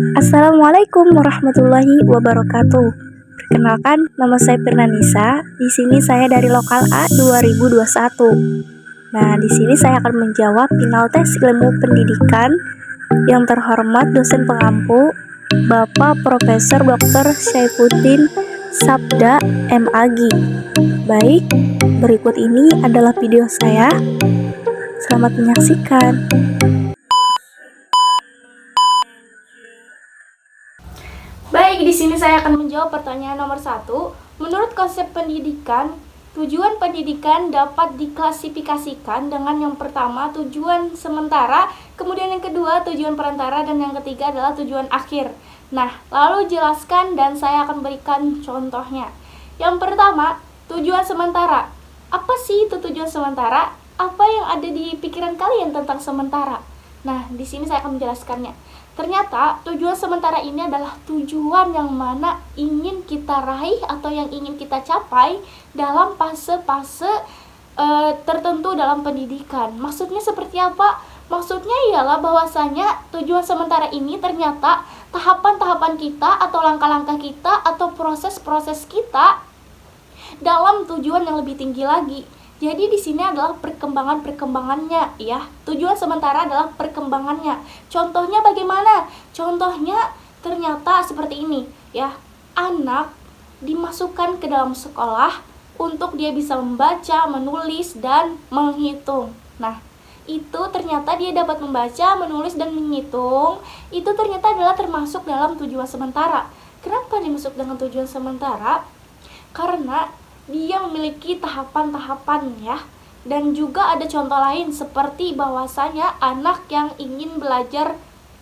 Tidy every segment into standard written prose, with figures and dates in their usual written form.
Assalamualaikum warahmatullahi wabarakatuh. Perkenalkan, nama saya Firnanisa. Di sini saya dari Lokal A 2021. Nah, di sini saya akan menjawab final tes ilmu pendidikan yang terhormat dosen pengampu Bapak Profesor Dr. Syaifuddin Sabda MAG. Baik, berikut ini adalah video saya. Selamat menyaksikan. Baik, di sini saya akan menjawab pertanyaan nomor 1. Menurut konsep pendidikan, tujuan pendidikan dapat diklasifikasikan dengan yang pertama tujuan sementara, kemudian yang kedua tujuan perantara, dan yang ketiga adalah tujuan akhir. Nah, lalu jelaskan dan saya akan berikan contohnya. Yang pertama, tujuan sementara. Apa sih itu tujuan sementara? Apa yang ada di pikiran kalian tentang sementara? Nah, di sini saya akan menjelaskannya. Ternyata tujuan sementara ini adalah tujuan yang mana ingin kita raih atau yang ingin kita capai dalam fase-fase tertentu dalam pendidikan. Maksudnya seperti apa? Maksudnya ialah bahwasanya tujuan sementara ini ternyata tahapan-tahapan kita atau langkah-langkah kita atau proses-proses kita dalam tujuan yang lebih tinggi lagi. Jadi di sini adalah perkembangannya ya. Tujuan sementara adalah perkembangannya. Contohnya bagaimana? Contohnya ternyata seperti ini ya. Anak dimasukkan ke dalam sekolah untuk dia bisa membaca, menulis, dan menghitung. Nah, itu ternyata dia dapat membaca, menulis, dan menghitung. Itu ternyata adalah termasuk dalam tujuan sementara. Kenapa dimasuk dengan tujuan sementara? Karena dia memiliki tahapan-tahapan ya. Dan juga ada contoh lain seperti bahwasanya anak yang ingin belajar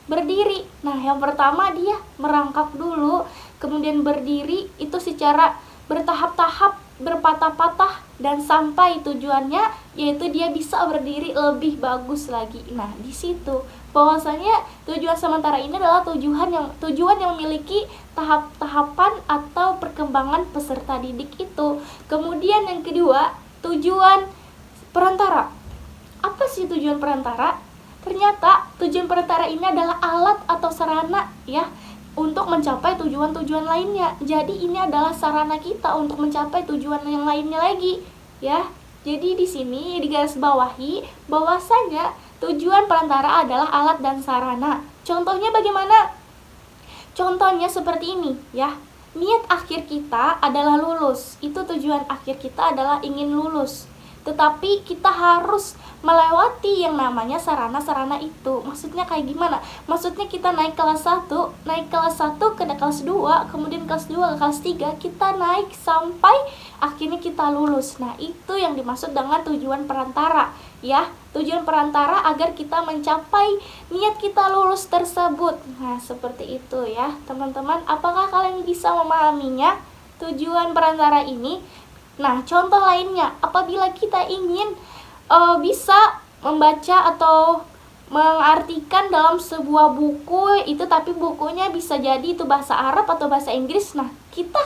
berdiri. Nah, yang pertama dia merangkak dulu, kemudian berdiri itu secara bertahap-tahap, berpatah-patah, dan sampai tujuannya yaitu dia bisa berdiri lebih bagus lagi. Nah, di situ bahwasanya tujuan sementara ini adalah tujuan yang memiliki tahap-tahapan atau perkembangan peserta didik itu. Kemudian yang kedua, tujuan perantara. Apa sih tujuan perantara? Ternyata tujuan perantara ini adalah alat atau sarana ya untuk mencapai tujuan-tujuan lainnya. Jadi ini adalah sarana kita untuk mencapai tujuan yang lainnya lagi ya. Jadi di sini digarisbawahi bahwasanya tujuan perantara adalah alat dan sarana. Contohnya bagaimana? Contohnya seperti ini ya. Niat akhir kita adalah lulus. Itu tujuan akhir kita adalah ingin lulus. Tetapi kita harus melewati yang namanya sarana-sarana itu. Maksudnya kayak gimana? Maksudnya kita naik kelas 1 ke kelas 2, kemudian kelas 2 ke kelas 3, kita naik sampai akhirnya kita lulus. Nah, itu yang dimaksud dengan tujuan perantara ya. Tujuan perantara agar kita mencapai niat kita lulus tersebut. Nah, seperti itu ya teman-teman. Apakah kalian bisa memahaminya tujuan perantara ini? Nah, contoh lainnya, apabila kita ingin bisa membaca atau mengartikan dalam sebuah buku itu, tapi bukunya bisa jadi itu bahasa Arab atau bahasa Inggris. Nah, kita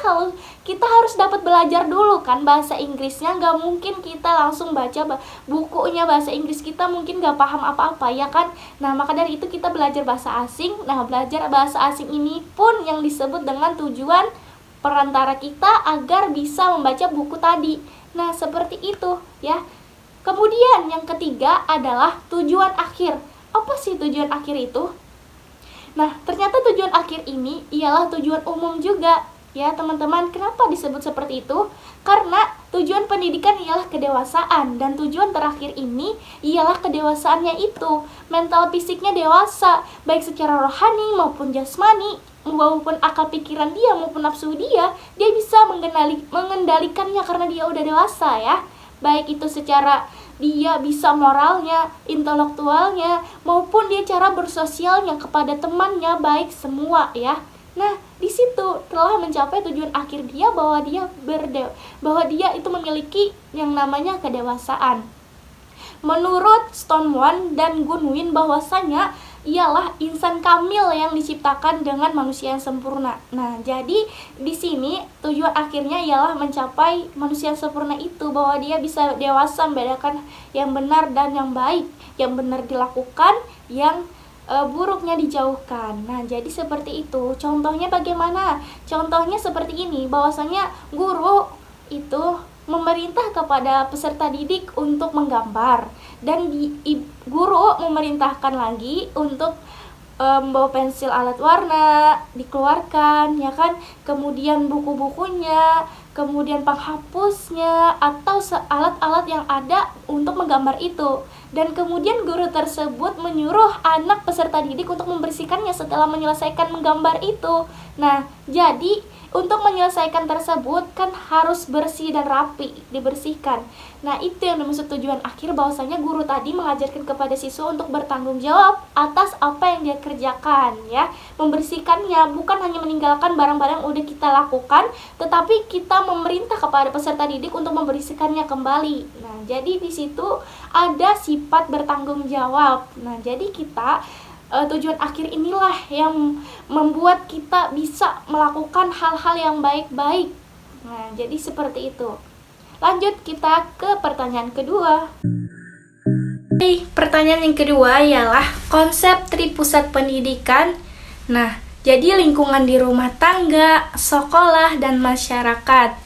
harus dapat belajar dulu kan bahasa Inggrisnya. Gak mungkin kita langsung baca bukunya bahasa Inggris, kita mungkin gak paham apa-apa ya kan. Nah, maka dari itu kita belajar bahasa asing. Nah, belajar bahasa asing ini pun yang disebut dengan tujuan perantara kita agar bisa membaca buku tadi. Nah, seperti itu ya. Kemudian yang ketiga adalah tujuan akhir. Apa sih tujuan akhir itu? Nah, ternyata tujuan akhir ini ialah tujuan umum juga ya teman-teman. Kenapa disebut seperti itu? Karena tujuan pendidikan ialah kedewasaan, dan tujuan terakhir ini ialah kedewasaannya itu. Mental fisiknya dewasa, baik secara rohani maupun jasmani, maupun akal pikiran dia maupun nafsu dia bisa mengendalikannya karena dia udah dewasa ya. Baik itu secara dia bisa moralnya, intelektualnya, maupun dia cara bersosialnya kepada temannya, baik semua ya. Nah, di situ telah mencapai tujuan akhir dia bahwa dia itu memiliki yang namanya kedewasaan. Menurut Stonewall dan Goodwin bahwasanya ialah insan kamil yang diciptakan dengan manusia yang sempurna. Nah, jadi di sini tujuan akhirnya ialah mencapai manusia yang sempurna itu, bahwa dia bisa dewasa membedakan yang benar dan yang baik, yang benar dilakukan, yang buruknya dijauhkan. Nah, jadi seperti itu. Contohnya bagaimana? Contohnya seperti ini, bahwasanya guru itu memerintah kepada peserta didik untuk menggambar, dan guru memerintahkan lagi untuk membawa pensil alat warna dikeluarkan, ya kan, kemudian buku-bukunya, kemudian penghapusnya, atau alat-alat yang ada untuk menggambar itu. Dan kemudian guru tersebut menyuruh anak peserta didik untuk membersihkannya setelah menyelesaikan menggambar itu. Nah, jadi untuk menyelesaikan tersebut kan harus bersih dan rapi, dibersihkan. Nah, itu yang dimaksud tujuan akhir, bahwasanya guru tadi mengajarkan kepada siswa untuk bertanggung jawab atas apa yang dia kerjakan, ya. Membersihkannya, bukan hanya meninggalkan barang-barang yang udah kita lakukan, tetapi kita memerintah kepada peserta didik untuk membersihkannya kembali. Nah, jadi di situ ada sifat bertanggung jawab. Nah, jadi kita tujuan akhir inilah yang membuat kita bisa melakukan hal-hal yang baik-baik. Nah, jadi seperti itu. Lanjut kita ke pertanyaan kedua. Pertanyaan yang kedua ialah konsep tripusat pendidikan. Nah, jadi lingkungan di rumah tangga, sekolah, dan masyarakat.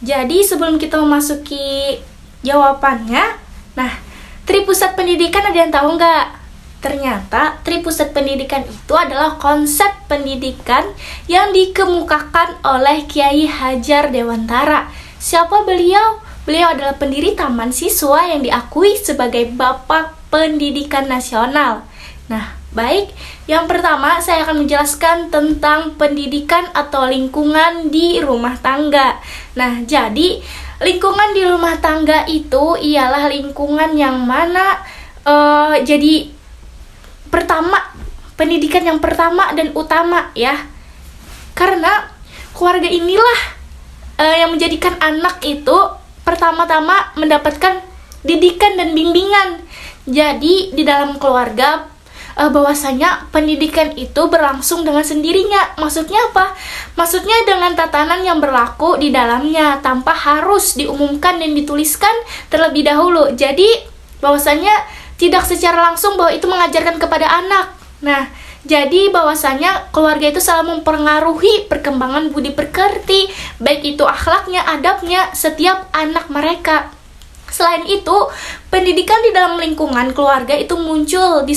Jadi sebelum kita memasuki jawabannya, nah, tripusat pendidikan ada yang tahu nggak? Ternyata tripusat pendidikan itu adalah konsep pendidikan yang dikemukakan oleh Kiai Hajar Dewantara. Siapa beliau? Beliau adalah pendiri Taman Siswa yang diakui sebagai Bapak Pendidikan Nasional. Nah, baik, yang pertama saya akan menjelaskan tentang pendidikan atau lingkungan di rumah tangga. Nah, jadi lingkungan di rumah tangga itu ialah lingkungan yang mana jadi pertama, pendidikan yang pertama dan utama, ya. Karena keluarga inilah yang menjadikan anak itu pertama-tama mendapatkan didikan dan bimbingan. Jadi di dalam keluarga bahwasanya pendidikan itu berlangsung dengan sendirinya. Maksudnya apa? Maksudnya dengan tatanan yang berlaku di dalamnya tanpa harus diumumkan dan dituliskan terlebih dahulu. Jadi bahwasanya tidak secara langsung bahwa itu mengajarkan kepada anak. Nah, jadi bahwasanya keluarga itu selalu mempengaruhi perkembangan budi pekerti, baik itu akhlaknya, adabnya setiap anak mereka. Selain itu, pendidikan di dalam lingkungan keluarga itu muncul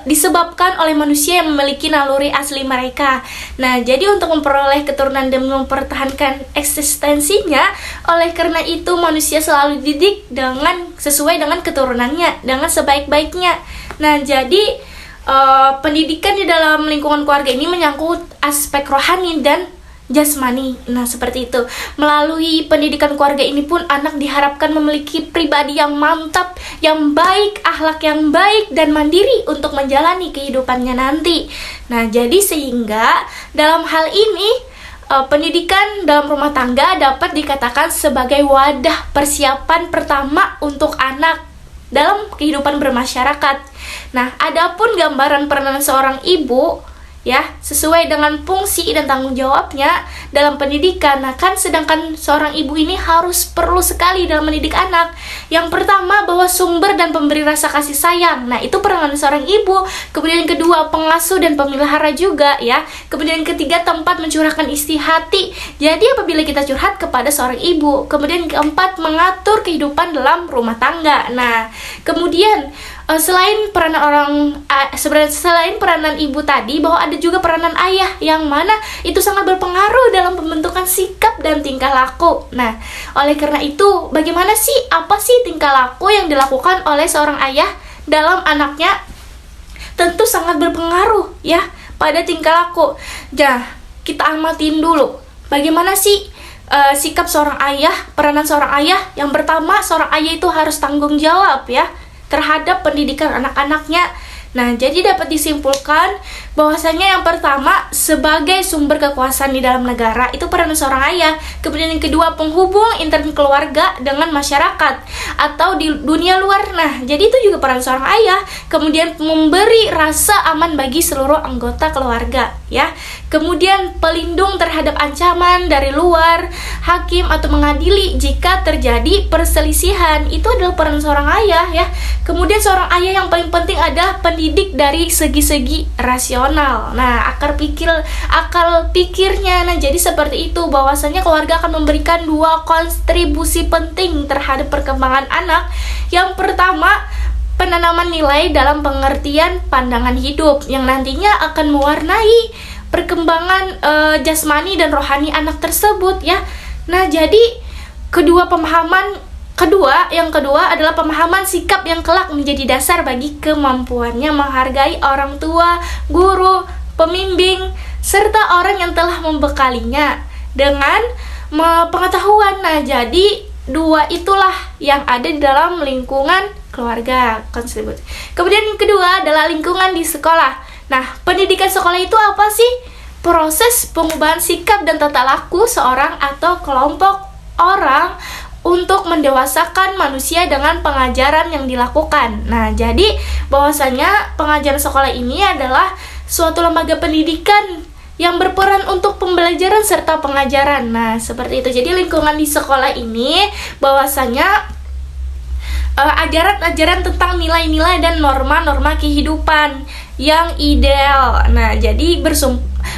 disebabkan oleh manusia yang memiliki naluri asli mereka. Nah, jadi untuk memperoleh keturunan dan mempertahankan eksistensinya, oleh karena itu manusia selalu dididik sesuai dengan keturunannya, dengan sebaik-baiknya. Nah, jadi pendidikan di dalam lingkungan keluarga ini menyangkut aspek rohani dan jasmani. Nah, seperti itu. Melalui pendidikan keluarga ini pun anak diharapkan memiliki pribadi yang mantap, yang baik, akhlak yang baik, dan mandiri untuk menjalani kehidupannya nanti. Nah, jadi sehingga dalam hal ini pendidikan dalam rumah tangga dapat dikatakan sebagai wadah persiapan pertama untuk anak dalam kehidupan bermasyarakat. Nah, adapun gambaran peranan seorang ibu, ya, sesuai dengan fungsi dan tanggung jawabnya dalam pendidikan. Nah, kan sedangkan seorang ibu ini perlu sekali dalam mendidik anak. Yang pertama, bahwa sumber dan pemberi rasa kasih sayang. Nah, itu peranan seorang ibu. Kemudian yang kedua, pengasuh dan pemelihara juga, ya. Kemudian yang ketiga, tempat mencurahkan isi hati. Jadi apabila kita curhat kepada seorang ibu. Kemudian yang keempat, mengatur kehidupan dalam rumah tangga. Nah, kemudian selain peranan ibu tadi, bahwa ada juga peranan ayah yang mana itu sangat berpengaruh dalam pembentukan sikap dan tingkah laku. Nah, oleh karena itu, apa sih tingkah laku yang dilakukan oleh seorang ayah dalam anaknya? Tentu sangat berpengaruh, ya, pada tingkah laku. Nah, kita amatin dulu. Bagaimana sih sikap seorang ayah, peranan seorang ayah? Yang pertama, seorang ayah itu harus tanggung jawab, ya, terhadap pendidikan anak-anaknya. Nah, jadi dapat disimpulkan bahwasanya yang pertama sebagai sumber kekuasaan di dalam negara itu peran seorang ayah. Kemudian yang kedua penghubung intern keluarga dengan masyarakat atau di dunia luar. Nah, jadi itu juga peran seorang ayah. Kemudian memberi rasa aman bagi seluruh anggota keluarga, ya. Kemudian pelindung terhadap ancaman dari luar, hakim atau mengadili jika terjadi perselisihan. Itu adalah peran seorang ayah, ya. Kemudian seorang ayah yang paling penting adalah pendidik dari segi-segi rasional. Nah, akal pikirnya. Nah, jadi seperti itu, bahwasanya keluarga akan memberikan dua kontribusi penting terhadap perkembangan anak. Yang pertama, penanaman nilai dalam pengertian pandangan hidup yang nantinya akan mewarnai perkembangan jasmani dan rohani anak tersebut, ya. Nah, jadi yang kedua adalah pemahaman sikap yang kelak menjadi dasar bagi kemampuannya menghargai orang tua, guru, pembimbing, serta orang yang telah membekalinya dengan pengetahuan. Nah, jadi dua itulah yang ada di dalam lingkungan keluarga. Kemudian yang kedua adalah lingkungan di sekolah. Nah, pendidikan sekolah itu apa sih? Proses pengubahan sikap dan tata laku seorang atau kelompok orang untuk mendewasakan manusia dengan pengajaran yang dilakukan. Nah, jadi bahwasanya pengajaran sekolah ini adalah suatu lembaga pendidikan yang berperan untuk pembelajaran serta pengajaran. Nah, seperti itu. Jadi lingkungan di sekolah ini bahwasanya ajaran-ajaran tentang nilai-nilai dan norma-norma kehidupan yang ideal. Nah, jadi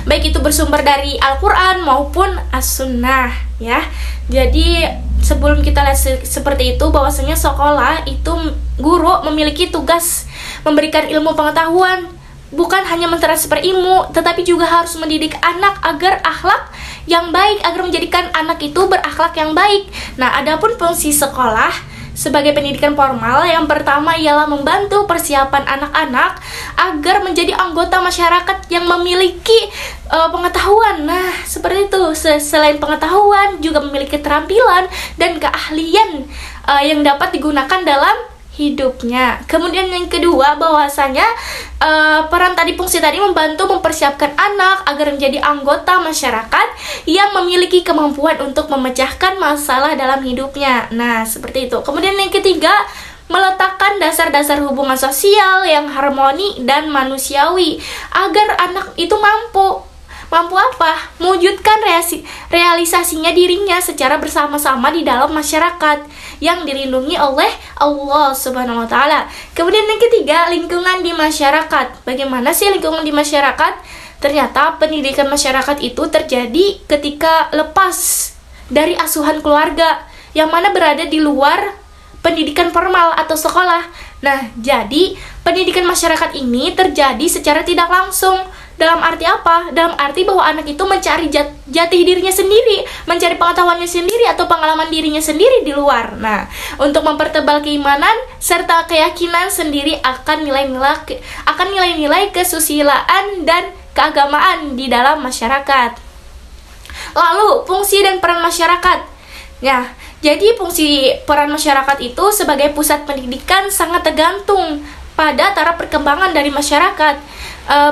baik itu bersumber dari Al-Quran maupun As-Sunnah, ya. Jadi sebelum kita lihat seperti itu, bahwasanya sekolah itu guru memiliki tugas memberikan ilmu pengetahuan, bukan hanya mentransfer ilmu, tetapi juga harus mendidik anak agar akhlak yang baik, agar menjadikan anak itu berakhlak yang baik. Nah, adapun fungsi sekolah sebagai pendidikan formal, yang pertama ialah membantu persiapan anak-anak agar menjadi anggota masyarakat yang memiliki pengetahuan. Nah, seperti itu. Selain pengetahuan, juga memiliki keterampilan dan keahlian yang dapat digunakan dalam hidupnya. Kemudian yang kedua, bahwasanya peran fungsi tadi membantu mempersiapkan anak agar menjadi anggota masyarakat yang memiliki kemampuan untuk memecahkan masalah dalam hidupnya. Nah, seperti itu. Kemudian yang ketiga, meletakkan dasar-dasar hubungan sosial yang harmoni dan manusiawi agar anak itu mampu apa? Mewujudkan realisasinya dirinya secara bersama-sama di dalam masyarakat yang dilindungi oleh Allah Subhanahu wa Ta'ala. Kemudian yang ketiga, lingkungan di masyarakat. Bagaimana sih lingkungan di masyarakat? Ternyata pendidikan masyarakat itu terjadi ketika lepas dari asuhan keluarga yang mana berada di luar pendidikan formal atau sekolah. Nah, jadi pendidikan masyarakat ini terjadi secara tidak langsung. Dalam arti apa? Dalam arti bahwa anak itu mencari jati dirinya sendiri, mencari pengetahuannya sendiri atau pengalaman dirinya sendiri di luar. Nah, untuk mempertebal keimanan serta keyakinan sendiri akan nilai-nilai kesusilaan dan keagamaan di dalam masyarakat. Lalu, fungsi dan peran masyarakat. Nah, jadi fungsi peran masyarakat itu sebagai pusat pendidikan sangat tergantung pada taraf perkembangan dari masyarakat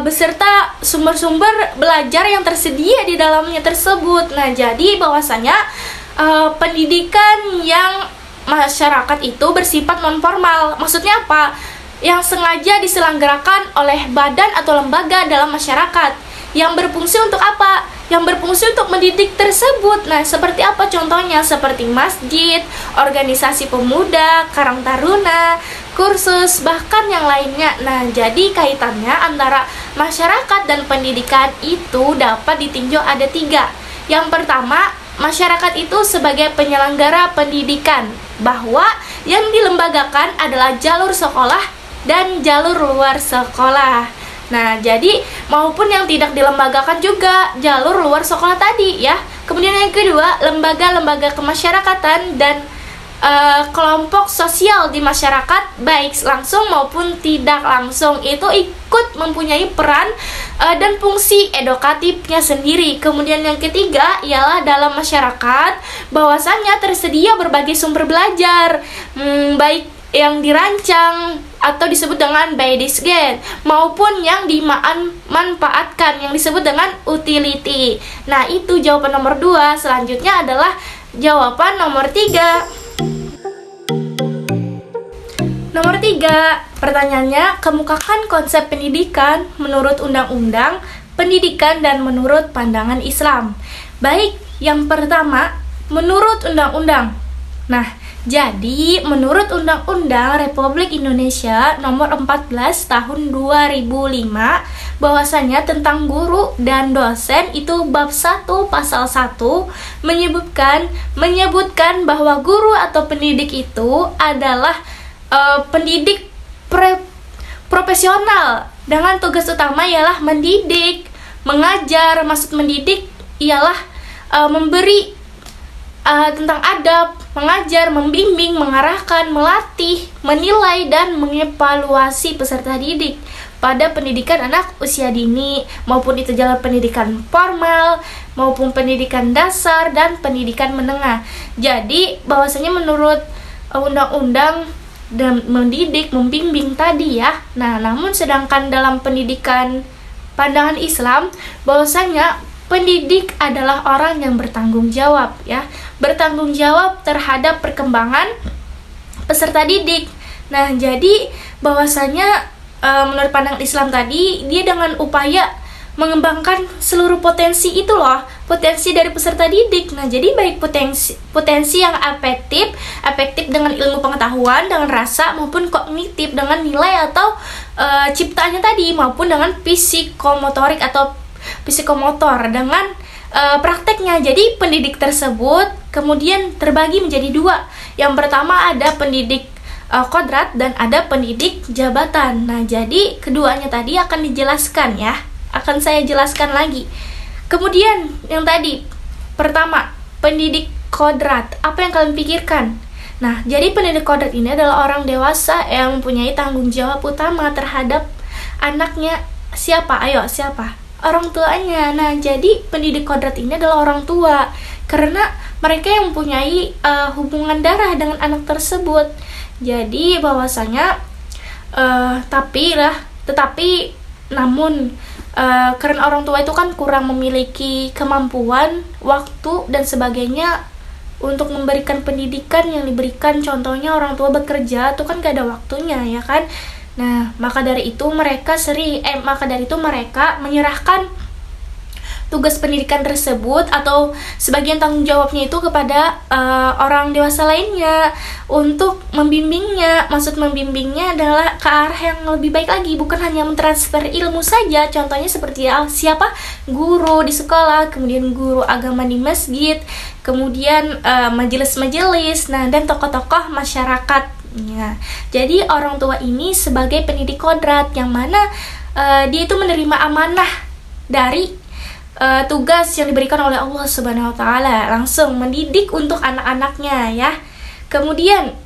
beserta sumber-sumber belajar yang tersedia di dalamnya tersebut. Nah, jadi bahwasanya pendidikan yang masyarakat itu bersifat non-formal. Maksudnya apa? Yang sengaja diselenggarakan oleh badan atau lembaga dalam masyarakat yang berfungsi untuk apa? Yang berfungsi untuk mendidik tersebut. Nah, seperti apa contohnya? Seperti masjid, organisasi pemuda, karang taruna, kursus, bahkan yang lainnya. Nah, jadi kaitannya antara masyarakat dan pendidikan itu dapat ditinjau ada 3. Yang pertama, masyarakat itu sebagai penyelenggara pendidikan, bahwa yang dilembagakan adalah jalur sekolah dan jalur luar sekolah. Nah, jadi maupun yang tidak dilembagakan juga jalur luar sekolah tadi, ya. Kemudian yang kedua, lembaga-lembaga kemasyarakatan dan kelompok sosial di masyarakat, baik langsung maupun tidak langsung, itu ikut mempunyai peran dan fungsi edukatifnya sendiri. Kemudian yang ketiga ialah dalam masyarakat bahwasanya tersedia berbagai sumber belajar, baik yang dirancang atau disebut dengan by design, maupun yang dimanfaatkan yang disebut dengan utility. Nah, itu jawaban nomor 2. Selanjutnya adalah jawaban nomor 3. Nomor 3, pertanyaannya, kemukakan konsep pendidikan menurut Undang-Undang Pendidikan dan menurut pandangan Islam. Baik, yang pertama, menurut Undang-Undang. Nah, jadi menurut Undang-Undang Republik Indonesia Nomor 14 Tahun 2005, bahwasanya tentang guru dan dosen itu bab 1 pasal 1 menyebutkan bahwa guru atau pendidik itu adalah pendidik profesional dengan tugas utama ialah mendidik, mengajar. Maksud mendidik ialah memberi tentang adab, mengajar, membimbing, mengarahkan, melatih, menilai, dan mengevaluasi peserta didik pada pendidikan anak usia dini, maupun itu jalur pendidikan formal, maupun pendidikan dasar, dan pendidikan menengah. Jadi, bahwasanya menurut undang-undang dan mendidik, membimbing tadi ya. Nah, namun sedangkan dalam pendidikan pandangan Islam, bahwasanya pendidik adalah orang yang bertanggung jawab ya, bertanggung jawab terhadap perkembangan peserta didik. Nah, jadi bahwasanya menurut pandangan Islam tadi, dia dengan upaya mengembangkan seluruh potensi itu loh, potensi dari peserta didik. Nah, jadi baik potensi yang efektif dengan ilmu pengetahuan, dengan rasa, maupun kognitif dengan nilai atau ciptaannya tadi, maupun dengan psikomotorik atau psikomotor dengan prakteknya. Jadi pendidik tersebut kemudian terbagi menjadi 2. Yang pertama ada pendidik kodrat dan ada pendidik jabatan. Nah, jadi keduanya tadi akan dijelaskan ya. Akan saya jelaskan lagi. Kemudian yang tadi, pertama, pendidik kodrat. Apa yang kalian pikirkan? Nah, jadi pendidik kodrat ini adalah orang dewasa yang mempunyai tanggung jawab utama terhadap anaknya. Siapa? Ayo, siapa? Orang tuanya. Nah, jadi pendidik kodrat ini adalah orang tua, karena mereka yang mempunyai hubungan darah dengan anak tersebut. Jadi bahwasanya namun karena orang tua itu kan kurang memiliki kemampuan, waktu, dan sebagainya untuk memberikan pendidikan yang diberikan. Contohnya orang tua bekerja itu kan gak ada waktunya ya kan. Nah, maka dari itu mereka menyerahkan tugas pendidikan tersebut atau sebagian tanggung jawabnya itu kepada orang dewasa lainnya untuk membimbingnya. Maksud membimbingnya adalah ke arah yang lebih baik lagi, bukan hanya mentransfer ilmu saja. Contohnya seperti siapa? Guru di sekolah, kemudian guru agama di masjid, kemudian majelis-majelis, nah, dan tokoh-tokoh masyarakat. Ya. Jadi orang tua ini sebagai pendidik kodrat yang mana dia itu menerima amanah dari tugas yang diberikan oleh Allah Subhanahu wa taala, langsung mendidik untuk anak-anaknya ya. Kemudian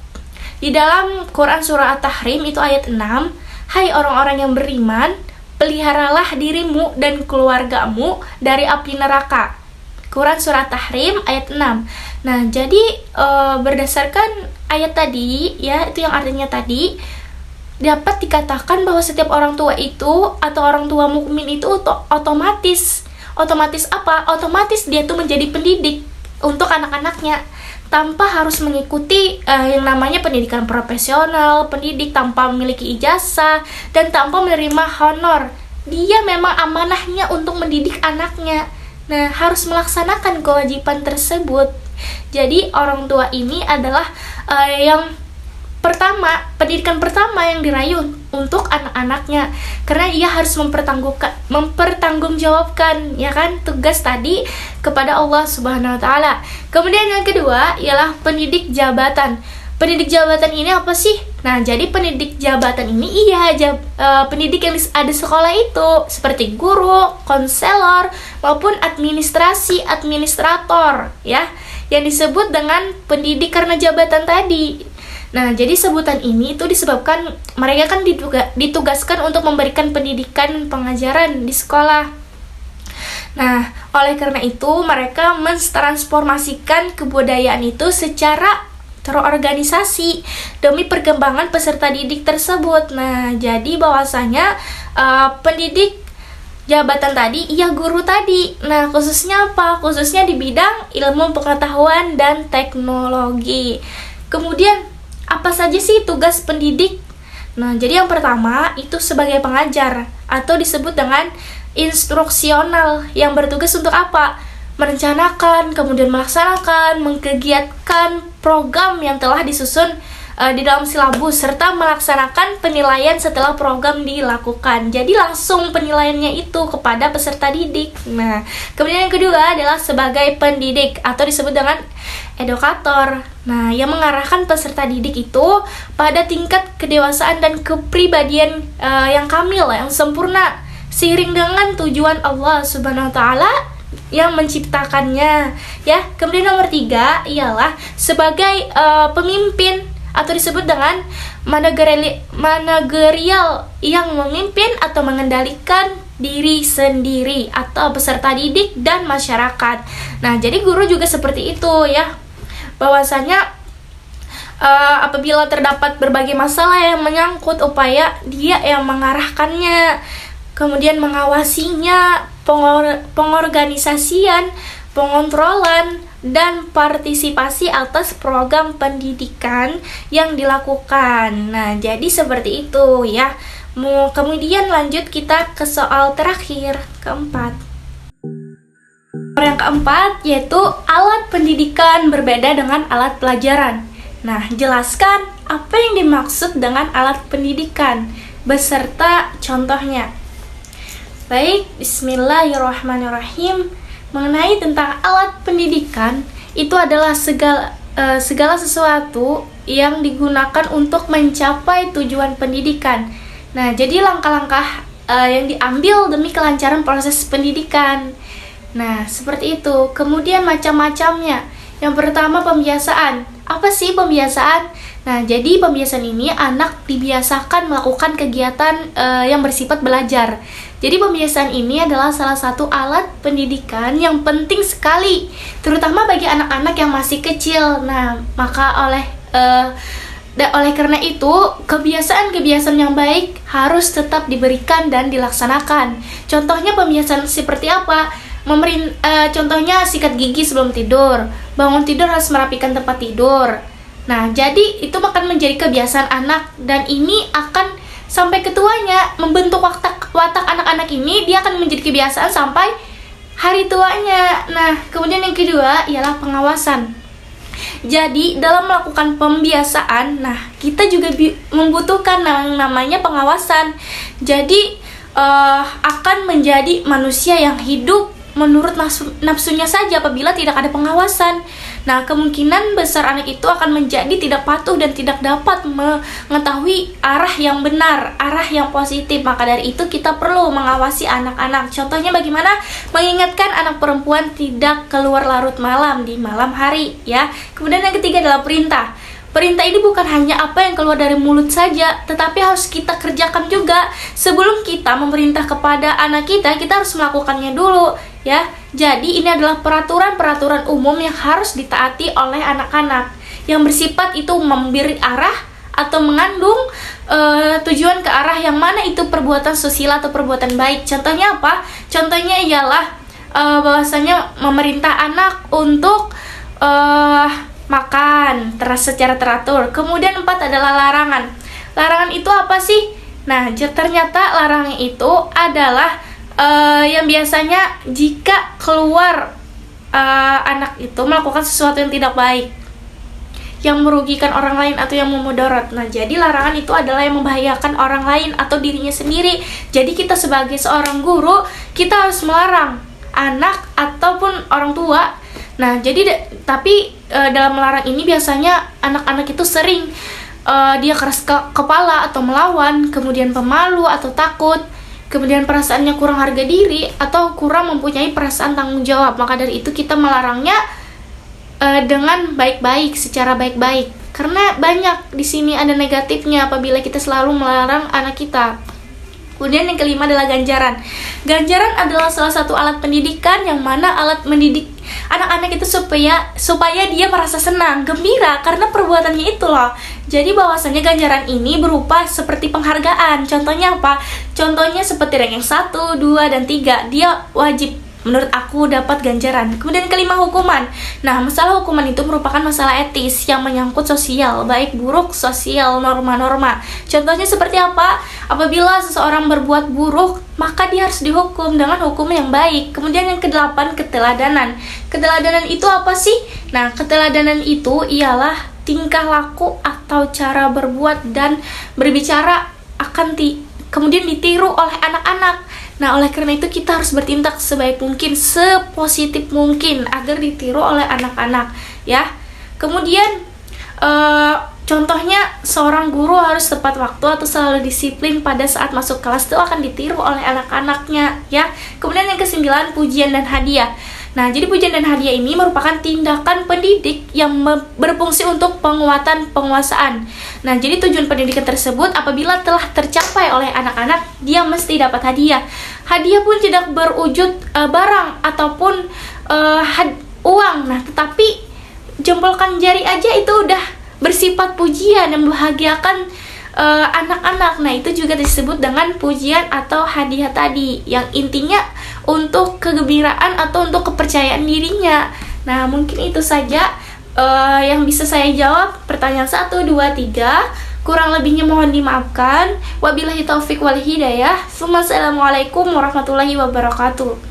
di dalam Quran surah At-Tahrim itu ayat 6, "Hai orang-orang yang beriman, peliharalah dirimu dan keluargamu dari api neraka." Quran surah At-Tahrim ayat 6. Nah, jadi berdasarkan ayat tadi ya, itu yang artinya tadi dapat dikatakan bahwa setiap orang tua itu atau orang tua mukmin itu otomatis apa? Otomatis dia tuh menjadi pendidik untuk anak-anaknya tanpa harus mengikuti yang namanya pendidikan profesional, pendidik tanpa memiliki ijazah dan tanpa menerima honor. Dia memang amanahnya untuk mendidik anaknya. Nah, harus melaksanakan kewajiban tersebut. Jadi orang tua ini adalah pendidikan pertama yang dirayu untuk anak-anaknya, karena ia harus mempertanggungjawabkan ya kan tugas tadi kepada Allah Subhanahu wa taala. Kemudian yang kedua ialah pendidik jabatan. Pendidik jabatan ini apa sih? Nah, jadi pendidik jabatan ini pendidik yang ada di sekolah itu seperti guru, konselor, maupun administrator ya, yang disebut dengan pendidik karena jabatan tadi. Nah, jadi sebutan ini itu disebabkan mereka kan ditugaskan untuk memberikan pendidikan dan pengajaran di sekolah. Nah, oleh karena itu mereka mentransformasikan kebudayaan itu secara terorganisasi demi perkembangan peserta didik tersebut. Nah, jadi bahwasanya pendidik jabatan tadi, iya guru tadi. Nah, khususnya apa? Khususnya di bidang ilmu pengetahuan dan teknologi. Kemudian, apa saja sih tugas pendidik? Nah, jadi yang pertama itu sebagai pengajar atau disebut dengan instruksional yang bertugas untuk apa? Merencanakan, kemudian melaksanakan, mengkegiatkan program yang telah disusun di dalam silabus serta melaksanakan penilaian setelah program dilakukan. Jadi langsung penilaiannya itu kepada peserta didik. Nah, kemudian yang kedua adalah sebagai pendidik atau disebut dengan edukator. Nah, yang mengarahkan peserta didik itu pada tingkat kedewasaan dan kepribadian yang kamil, yang sempurna, seiring dengan tujuan Allah Subhanahu wa taala yang menciptakannya, ya. Kemudian nomor 3 ialah sebagai pemimpin atau disebut dengan managerial yang memimpin atau mengendalikan diri sendiri atau peserta didik dan masyarakat. Nah, jadi guru juga seperti itu, ya. Bahwasanya apabila terdapat berbagai masalah yang menyangkut upaya dia yang mengarahkannya, kemudian mengawasinya, pengorganisasian, pengontrolan, dan partisipasi atas program pendidikan yang dilakukan. Nah, jadi seperti itu, ya. Kemudian lanjut kita ke soal terakhir, keempat. Yang keempat yaitu alat pendidikan berbeda dengan alat pelajaran. Nah, jelaskan apa yang dimaksud dengan alat pendidikan beserta contohnya. Baik, bismillahirrahmanirrahim. Mengenai tentang alat pendidikan, itu adalah segala sesuatu yang digunakan untuk mencapai tujuan pendidikan. Nah, jadi langkah-langkah yang diambil demi kelancaran proses pendidikan. Nah, seperti itu. Kemudian macam-macamnya. Yang pertama, pembiasaan. Apa sih pembiasaan? Nah, jadi pembiasaan ini anak dibiasakan melakukan kegiatan yang bersifat belajar. Jadi pembiasaan ini adalah salah satu alat pendidikan yang penting sekali, terutama bagi anak-anak yang masih kecil. Nah, maka oleh karena itu, kebiasaan-kebiasaan yang baik harus tetap diberikan dan dilaksanakan. Contohnya pembiasaan seperti apa? Contohnya sikat gigi sebelum tidur, bangun tidur harus merapikan tempat tidur. Nah, jadi itu akan menjadi kebiasaan anak, dan ini akan sampai ketuanya membentuk watak anak-anak ini. Dia akan menjadi kebiasaan sampai hari tuanya. Nah, kemudian yang kedua ialah pengawasan. Jadi dalam melakukan pembiasaan, nah kita juga membutuhkan yang namanya pengawasan. Jadi akan menjadi manusia yang hidup menurut nafsunya saja apabila tidak ada pengawasan. Nah, kemungkinan besar anak itu akan menjadi tidak patuh dan tidak dapat mengetahui arah yang benar, arah yang positif. Maka dari itu kita perlu mengawasi anak-anak. Contohnya bagaimana? Mengingatkan anak perempuan tidak keluar larut malam di malam hari, ya. Kemudian yang ketiga adalah perintah. Perintah ini bukan hanya apa yang keluar dari mulut saja, tetapi harus kita kerjakan juga. Sebelum kita memerintah kepada anak kita harus melakukannya dulu, ya. Jadi ini adalah peraturan-peraturan umum yang harus ditaati oleh anak-anak, yang bersifat itu memberi arah atau mengandung tujuan ke arah yang mana itu perbuatan susila atau perbuatan baik. Contohnya apa? Contohnya ialah bahwasanya memerintah anak untuk makan secara teratur. Kemudian 4 adalah larangan. Larangan itu apa sih? Nah, ternyata larangan itu adalah yang biasanya jika keluar anak itu melakukan sesuatu yang tidak baik, yang merugikan orang lain atau yang memudarat. Nah, jadi larangan itu adalah yang membahayakan orang lain atau dirinya sendiri. Jadi kita sebagai seorang guru, kita harus melarang anak ataupun orang tua. Nah, jadi tapi dalam melarang ini biasanya anak-anak itu sering dia keras kepala atau melawan, kemudian pemalu atau takut, kemudian perasaannya kurang harga diri atau kurang mempunyai perasaan tanggung jawab. Maka dari itu kita melarangnya dengan baik-baik, secara baik-baik. Karena banyak di sini ada negatifnya apabila kita selalu melarang anak kita. Kemudian yang kelima adalah ganjaran. Ganjaran adalah salah satu alat pendidikan yang mana alat anak-anak itu supaya dia merasa senang, gembira karena perbuatannya itu loh. Jadi bahwasannya ganjaran ini berupa seperti penghargaan. Contohnya apa? Contohnya seperti ranking 1, 2, dan 3. Dia wajib menurut aku dapat ganjaran. Kemudian kelima, hukuman. Nah, masalah hukuman itu merupakan masalah etis yang menyangkut sosial, baik buruk sosial, norma-norma. Contohnya seperti apa? Apabila seseorang berbuat buruk, maka dia harus dihukum dengan hukum yang baik. Kemudian yang kedelapan, keteladanan. Keteladanan itu apa sih? Nah, keteladanan itu ialah tingkah laku atau cara berbuat dan berbicara akan kemudian ditiru oleh anak-anak. Nah, oleh karena itu kita harus bertindak sebaik mungkin, sepositif mungkin agar ditiru oleh anak-anak, ya. Kemudian contohnya seorang guru harus tepat waktu atau selalu disiplin pada saat masuk kelas, itu akan ditiru oleh anak-anaknya, ya. Kemudian yang ke-9, pujian dan hadiah. Nah, jadi pujian dan hadiah ini merupakan tindakan pendidik yang berfungsi untuk penguatan penguasaan. Nah, jadi tujuan pendidikan tersebut apabila telah tercapai oleh anak-anak, dia mesti dapat hadiah. Hadiah pun tidak berwujud barang ataupun uang. Nah, tetapi jempolkan jari aja itu udah bersifat pujian yang membahagiakan anak-anak. Nah, itu juga disebut dengan pujian atau hadiah tadi, yang intinya untuk kegembiraan atau untuk kepercayaan dirinya. Nah, mungkin itu saja yang bisa saya jawab. Pertanyaan 1, 2, 3. Kurang lebihnya mohon dimaafkan. Wabillahi taufik wal hidayah. Assalamualaikum warahmatullahi wabarakatuh.